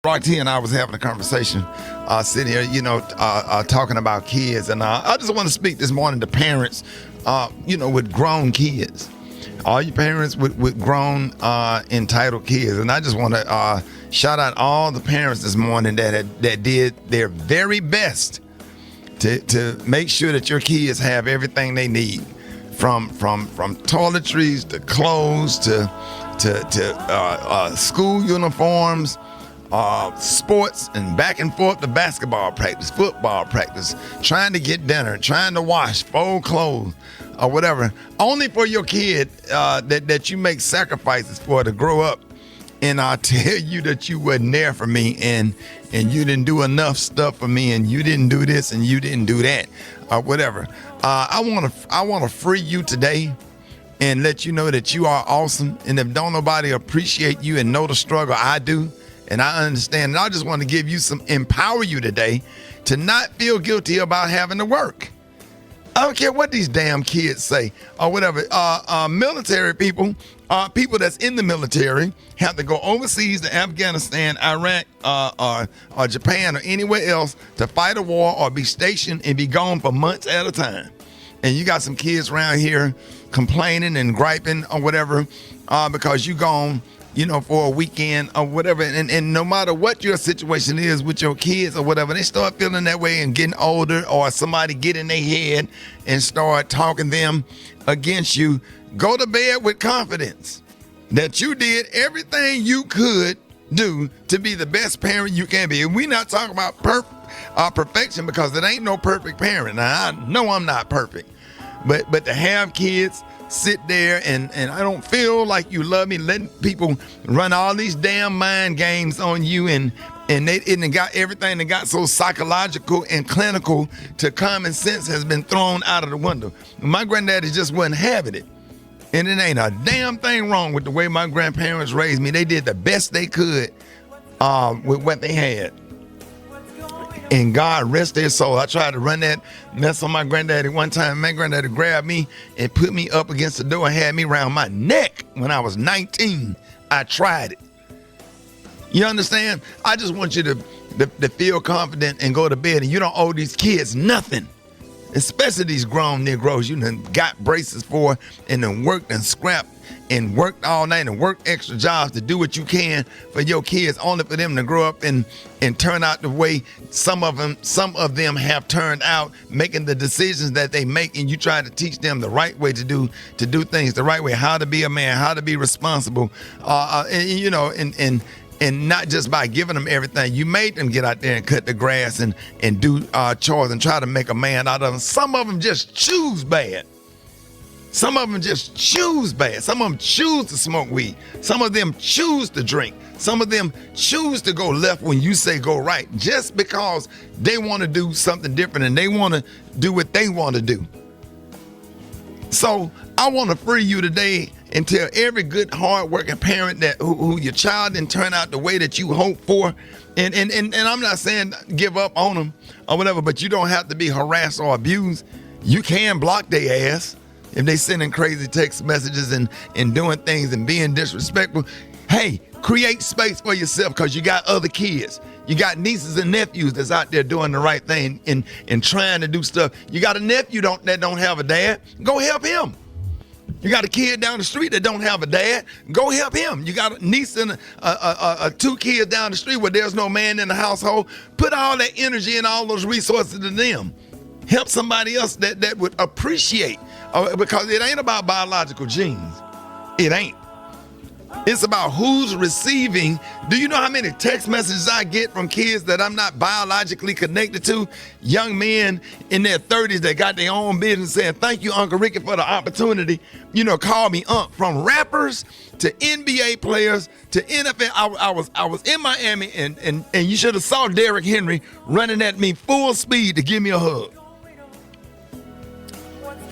Rock T and I was having a conversation, sitting here, talking about kids, and I just want to speak this morning to parents, with grown kids, all you parents with grown entitled kids, and I just want to shout out all the parents this morning that did their very best to make sure that your kids have everything they need, from toiletries to clothes to school uniforms, sports, and back and forth to basketball practice, football practice, trying to get dinner, trying to wash, fold clothes, or whatever, only for your kid that you make sacrifices for to grow up. And I tell you that you wasn't there for me, and you didn't do enough stuff for me, and you didn't do this, and you didn't do that, or whatever. I want to free you today and let you know that you are awesome. And if don't nobody appreciate you and know the struggle, I do, and I understand. And I just want to empower you today to not feel guilty about having to work. I don't care what these damn kids say or whatever. Military people, people that's in the military, have to go overseas to Afghanistan, Iraq, or Japan, or anywhere else to fight a war or be stationed and be gone for months at a time. And you got some kids around here complaining and griping or whatever because you gone, for a weekend or whatever. And no matter what your situation is with your kids or whatever, they start feeling that way and getting older, or somebody get in their head and start talking them against you. Go to bed with confidence that you did everything you could do to be the best parent you can be. And we're not talking about perfection, because it ain't no perfect parent. Now, I know I'm not perfect, but to have kids sit there and I don't feel like you love me, letting people run all these damn mind games on you, and they got everything that got so psychological and clinical to common sense has been thrown out of the window. My granddaddy just wasn't having it. And it ain't a damn thing wrong with the way my grandparents raised me. They did the best they could with what they had. And God rest their soul. I tried to run that mess on my granddaddy one time. My granddaddy grabbed me and put me up against the door and had me around my neck when I was 19. I tried it. You understand? I just want you to feel confident and go to bed, and you don't owe these kids nothing. Especially these grown Negroes you done got braces for, and then worked and scrapped and worked all night and worked extra jobs to do what you can for your kids, only for them to grow up and turn out the way some of them have turned out, making the decisions that they make, and you try to teach them the right way to do things the right way, how to be a man, how to be responsible, and not just by giving them everything. You made them get out there and cut the grass and do chores and try to make a man out of them. Some of them just choose bad. Some of them just choose bad. Some of them choose to smoke weed. Some of them choose to drink. Some of them choose to go left when you say go right, just because they want to do something different and they want to do what they want to do. So I want to free you today and tell every good, hard-working parent that who your child didn't turn out the way that you hoped for. And I'm not saying give up on them or whatever, but you don't have to be harassed or abused. You can block their ass if they sending crazy text messages and doing things and being disrespectful. Hey, create space for yourself, because you got other kids. You got nieces and nephews that's out there doing the right thing and trying to do stuff. You got a nephew that don't have a dad. Go help him. You got a kid down the street that don't have a dad. Go help him. You got a niece and two kids down the street where there's no man in the household. Put all that energy and all those resources to them. Help somebody else that would appreciate, because it ain't about biological genes. It ain't. It's about who's receiving. Do you know how many text messages I get from kids that I'm not biologically connected to? Young men in their 30s that got their own business saying, thank you, Uncle Ricky, for the opportunity. Call me Unc. From rappers to NBA players to NFL. I was in Miami and you should have saw Derrick Henry running at me full speed to give me a hug.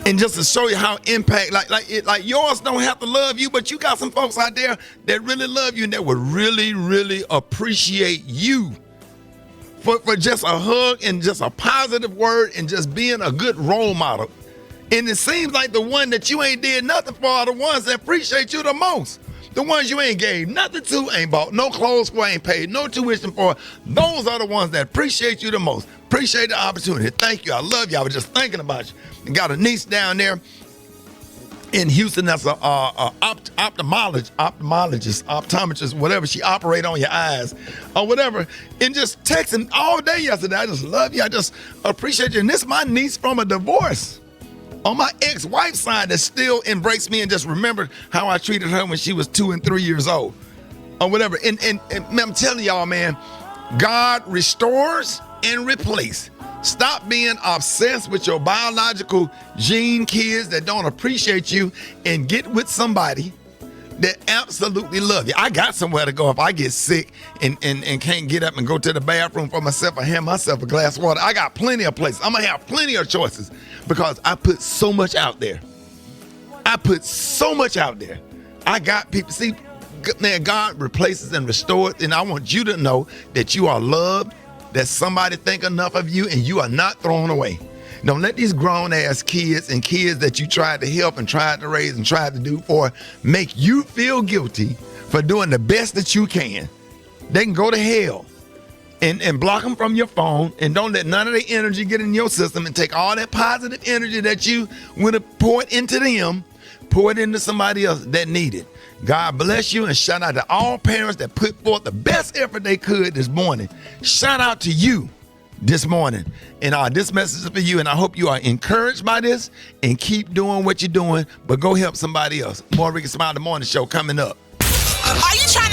And just to show you how impact, like yours don't have to love you, but you got some folks out there that really love you and that would really, really appreciate you for just a hug and just a positive word and just being a good role model. And it seems like the one that you ain't did nothing for are the ones that appreciate you the most. The ones you ain't gave nothing to, ain't bought no clothes for, ain't paid no tuition for. Those are the ones that appreciate you the most. Appreciate the opportunity. Thank you. I love you. I was just thinking about you. And got a niece down there in Houston that's a optometrist, whatever. She operate on your eyes or whatever. And just texting all day yesterday. I just love you. I just appreciate you. And this is my niece from a divorce on my ex-wife's side that still embraced me and just remembered how I treated her when she was 2 and 3 years old or whatever. And I'm telling y'all, man, God restores and replaces. Stop being obsessed with your biological gene kids that don't appreciate you and get with somebody that absolutely love you. I got somewhere to go if I get sick and can't get up and go to the bathroom for myself or hand myself a glass of water. I got plenty of places. I'm going to have plenty of choices because I put so much out there. I got people. See, man, God replaces and restores, and I want you to know that you are loved, that somebody think enough of you and you are not thrown away. Don't let these grown-ass kids and kids that you tried to help and tried to raise and tried to do for make you feel guilty for doing the best that you can. They can go to hell and block them from your phone and don't let none of the energy get in your system and take all that positive energy that you would have poured into them, pour it into somebody else that need it. God bless you, and shout out to all parents that put forth the best effort they could this morning. Shout out to you this morning. And this message is for you, and I hope you are encouraged by this and keep doing what you're doing, but go help somebody else. More Rickey Smiley Morning Show coming up. Are you trying